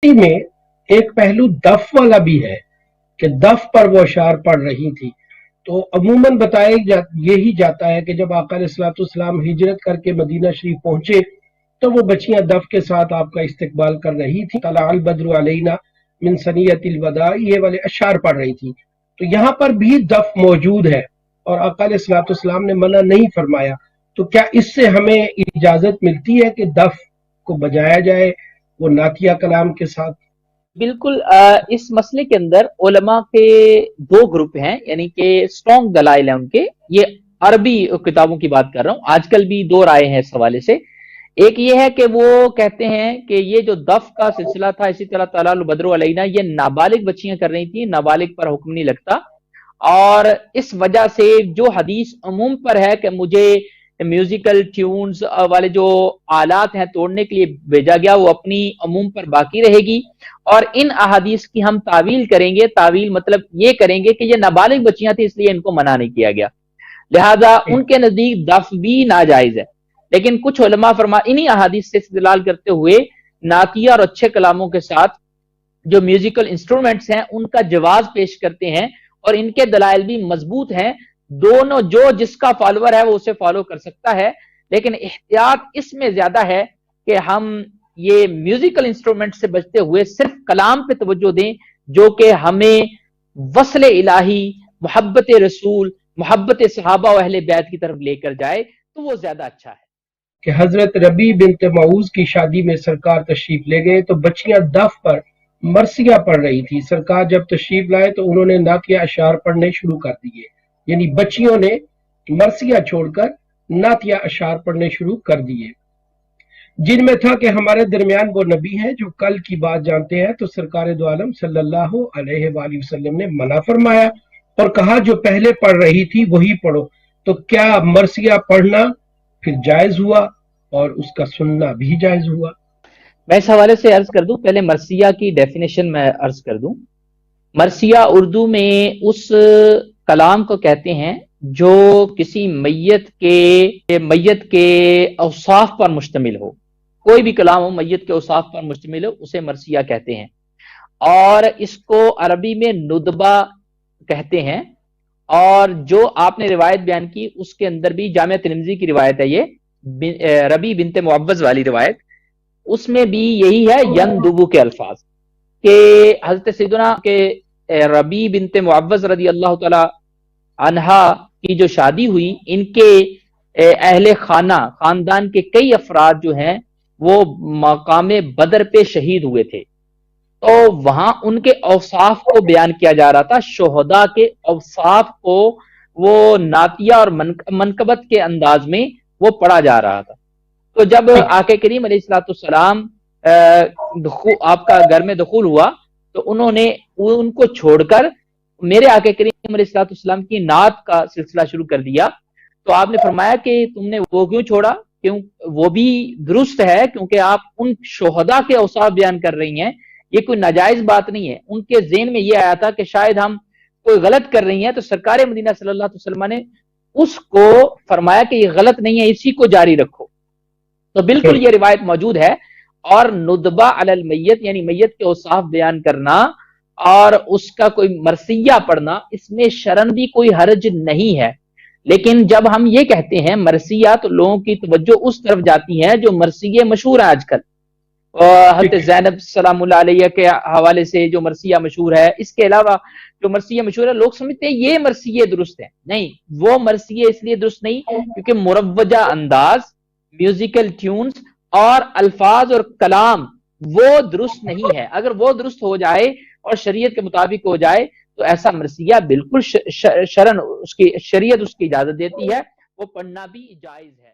में एक पहलू दफ वाला भी है कि दफ पर वो अशार पढ़ रही थी। तो अमूमन यही जाता है कि जब आका अलैहिस्सलाम हिजरत करके मदीना शरीफ पहुंचे तो वो बच्चियां दफ के साथ आपका इस्तकबाल कर रही थी। तलाअल बद्रु अलैना मिन सनियतिल वदा, ये वाले अशार पढ़ रही थी। तो यहाँ पर भी दफ मौजूद है और आका अलैहिस्सलाम ने मना नहीं फरमाया। तो क्या इससे हमें इजाजत मिलती है कि दफ को बजाया जाए वो नातिया कलाम के साथ? बिल्कुल। इस मसले के अंदर उलमा के दो ग्रुप हैं, यानी कि स्ट्रॉन्ग दलाइल हैं उनके। ये अरबी किताबों की बात कर रहा हूँ, आजकल भी दो राय हैं इस हवाले से। एक ये है कि वो कहते हैं कि ये जो दफ का सिलसिला था, इसी तरह तलाल बद्रु अलैना, ये नाबालिग बच्चियां कर रही थी, नाबालिग पर हुक्म नहीं लगता। और इस वजह से जो हदीस अमूम पर है कि मुझे म्यूजिकल ट्यून्स वाले जो आलात हैं तोड़ने के लिए भेजा गया, वो अपनी अमूम पर बाकी रहेगी। और इन अहादीस की हम तावील करेंगे, तावील मतलब ये करेंगे कि ये नाबालिग बच्चियां थी इसलिए इनको मना नहीं किया गया, लिहाजा उनके नजदीक दफ भी नाजायज है। लेकिन कुछ उलमा फरमा इन्हीं अहादीस से इस्तेदलाल करते हुए नातिया और अच्छे कलामों के साथ जो म्यूजिकल इंस्ट्रूमेंट्स हैं उनका जवाज पेश करते हैं, और इनके दलाइल भी मजबूत हैं। दोनों, जो जिसका फॉलोअर है वो उसे फॉलो कर सकता है, लेकिन एहतियात इसमें ज्यादा है कि हम ये म्यूजिकल इंस्ट्रूमेंट से बचते हुए सिर्फ कलाम पे तवज्जो दें, जो कि हमें वस्ल इलाही, मोहब्बत रसूल, मोहब्बत सहाबा और अहले बैत की तरफ लेकर जाए, तो वो ज्यादा अच्छा है। कि हजरत रबी बिनत मऊज की शादी में सरकार तशरीफ ले गए तो बच्चियां दफ पर मरसिया पढ़ रही थी। सरकार जब तशरीफ लाए तो उन्होंने नातिया अशार पढ़ने शुरू कर दिए, यानी बच्चियों ने मरसिया छोड़कर नातिया अशार पढ़ने शुरू कर दिए, जिनमें था कि हमारे दरमियान वो नबी हैं जो कल की बात जानते हैं। तो सरकार दो आलम सल्लल्लाहु अलैहि वसल्लम ने मना फरमाया और कहा जो पहले पढ़ रही थी वही पढ़ो। तो क्या मरसिया पढ़ना फिर जायज हुआ और उसका सुनना भी जायज हुआ? मैं इस हवाले से अर्ज कर दूं, पहले मरसिया की डेफिनेशन मैं अर्ज कर दूं। मरसिया उर्दू में उस कलाम को कहते हैं जो किसी मैयत के औसाफ पर मुश्तमिल हो। कोई भी कलाम हो मैयत के औसाफ पर मुश्तमिल हो, उसे मरसिया कहते हैं। और इसको अरबी में नुदबा कहते हैं। और जो आपने रिवायत बयान की उसके अंदर भी, जामिया तिरमिज़ी की रिवायत है ये, रबी बिनते मुअव्वज़ वाली रिवायत, उसमें भी यही है यंदुबु के अल्फाज के हजरत सैयदना के रबी बिनते मुअव्वज़ रदी अल्लाह तआला अन्हा की जो शादी हुई, इनके अहले खानदान के कई अफराद जो हैं वो मकामे बदर पे शहीद हुए थे। तो वहां उनके औसाफ को बयान किया जा रहा था, शोहदा के औसाफ को वो नातिया और मनकबत के अंदाज में वो पढ़ा जा रहा था। तो जब आके करीम अलैहिस्सलाम आपका घर में दखूल हुआ तो उन्होंने उनको छोड़कर मेरे आके करीम अलैहिस्सलाम की नात का सिलसिला शुरू कर दिया। तो आपने फरमाया कि तुमने वो क्यों छोड़ा? क्यों? वो भी दुरुस्त है, क्योंकि आप उन शोहदा के औसाफ बयान कर रही हैं, ये कोई नाजायज बात नहीं है। उनके ज़हन में ये आया था कि शायद हम कोई गलत कर रही हैं, तो सरकार मदीना सल्लल्लाहु अलैहि वसल्लम ने उसको फरमाया कि ये गलत नहीं है, इसी को जारी रखो। तो बिल्कुल ये रिवायत मौजूद है। और नुदबा अलल मैयत, यानी मैयत के औसाफ बयान करना और उसका कोई मरसिया पढ़ना, इसमें शरन भी कोई हर्ज नहीं है। लेकिन जब हम ये कहते हैं मरसिया, तो लोगों की तवज्जो उस तरफ जाती है जो मरसिये मशहूर है आजकल। हज़रत ज़ैनब सलामुल्लाह अलैहा के हवाले से जो मरसिया मशहूर है, इसके अलावा जो मरसिया मशहूर है, लोग समझते हैं ये मरसिये दुरुस्त है। नहीं, वो मरसिये इसलिए दुरुस्त नहीं क्योंकि मुरव्वजा अंदाज, म्यूजिकल ट्यून्स और अल्फाज और कलाम वो दुरुस्त नहीं है। अगर वो दुरुस्त हो जाए और शरीयत के मुताबिक हो जाए तो ऐसा मरसिया बिल्कुल शरन उसकी शरीयत उसकी इजाजत देती है, वो पढ़ना भी जायज है।